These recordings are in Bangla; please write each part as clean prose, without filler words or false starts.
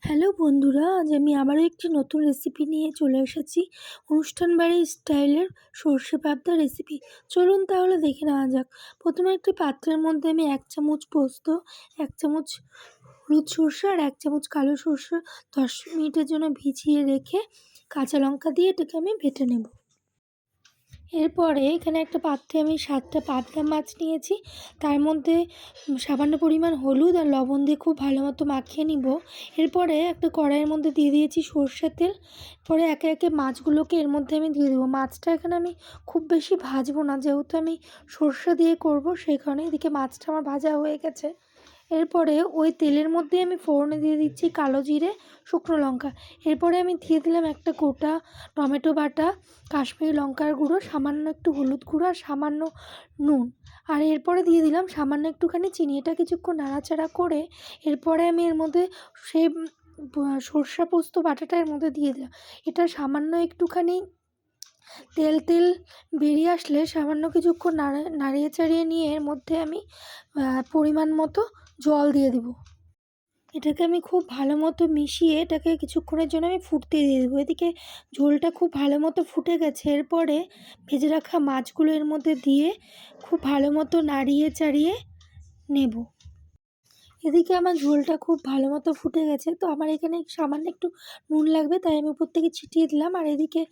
হ্যালো বন্ধুরা, আজ আমি আবারও একটি নতুন রেসিপি নিয়ে চলে এসেছি। অনুষ্ঠান বাড়ির স্টাইলের সর্ষে পাবদা রেসিপি। চলুন তাহলে দেখে নেওয়া যাক। প্রথমে একটি পাত্রের মধ্যে আমি 1 চামচ পোস্ত, 1 চামচ হলুদ সর্ষে আর 1 চামচ কালো সর্ষে 10 মিনিটের জন্য ভিজিয়ে রেখে কাঁচা লঙ্কা দিয়ে এটাকে আমি বেটে নেব। এরপরে এখানে একটা পাত্রে আমি 7টা পাবদা মাছ নিয়েছি। তার মধ্যে সামান্য পরিমাণ হলুদ আর লবণ দিয়ে খুব ভালো মতো মাখিয়ে নিব। এরপরে একটা কড়াইয়ের মধ্যে দিয়ে দিয়েছি সর্ষের তেল। পরে একে একে মাছগুলোকে এর মধ্যে আমি দিয়ে দেবো। মাছটা এখানে আমি খুব বেশি ভাজবো না, যেহেতু আমি সর্ষে দিয়ে করব, সেই কারণে এদিকে মাছটা আমার ভাজা হয়ে গেছে। এরপরে ওই তেলের মধ্যে আমি ফোড়নে দিয়ে দিচ্ছি কালো জিরে, শুকনো লঙ্কা। এরপরে আমি দিয়ে দিলাম একটা গোটা টমেটো বাটা, কাশ্মীরি লঙ্কার গুঁড়ো, সামান্য একটু হলুদ গুঁড়ো আর সামান্য নুন। আর এরপরে দিয়ে দিলাম সামান্য একটুখানি চিনি। এটা কিছুক্ষণ নাড়াচাড়া করে এরপরে আমি এর মধ্যে সেই সর্ষে পোস্ত বাটাটা এর মধ্যে দিয়ে দিলাম। এটা সামান্য একটুখানি তেল তেল বেরিয়ে আসলে সামান্য কিছুক্ষণ নাড়িয়ে চাড়িয়ে নিয়ে এর মধ্যে আমি পরিমাণ মতো জল দিয়ে দিব। এটাকে আমি খুব ভালো মতো মিশিয়ে এটাকে কিছুক্ষণের জন্য আমি ফুটতে দিয়ে দেবো। এদিকে ঝোলটা খুব ভালো মতো ফুটে গেছে। এরপরে ভেজে রাখা মাছগুলো এর মধ্যে দিয়ে খুব ভালো মতো নাড়িয়ে চাড়িয়ে নেব। এদিকে আমার ঝোলটা খুব ভালো মতো ফুটে গেছে, তো আমার এখানে সামান্য একটু নুন লাগবে, তাই আমি উপর থেকে ছিটিয়ে দিলাম। আর এদিকে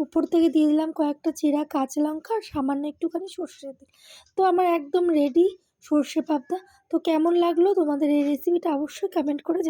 উপর থেকে দিয়ে দিলাম কয়েকটা চেরা কাঁচা লঙ্কা আর সামান্য একটুখানি সর্ষের তেল। তো আমার একদম রেডি সর্ষে পাবদা। তো কেমন লাগলো তোমাদের এই রেসিপিটা অবশ্যই কমেন্ট করে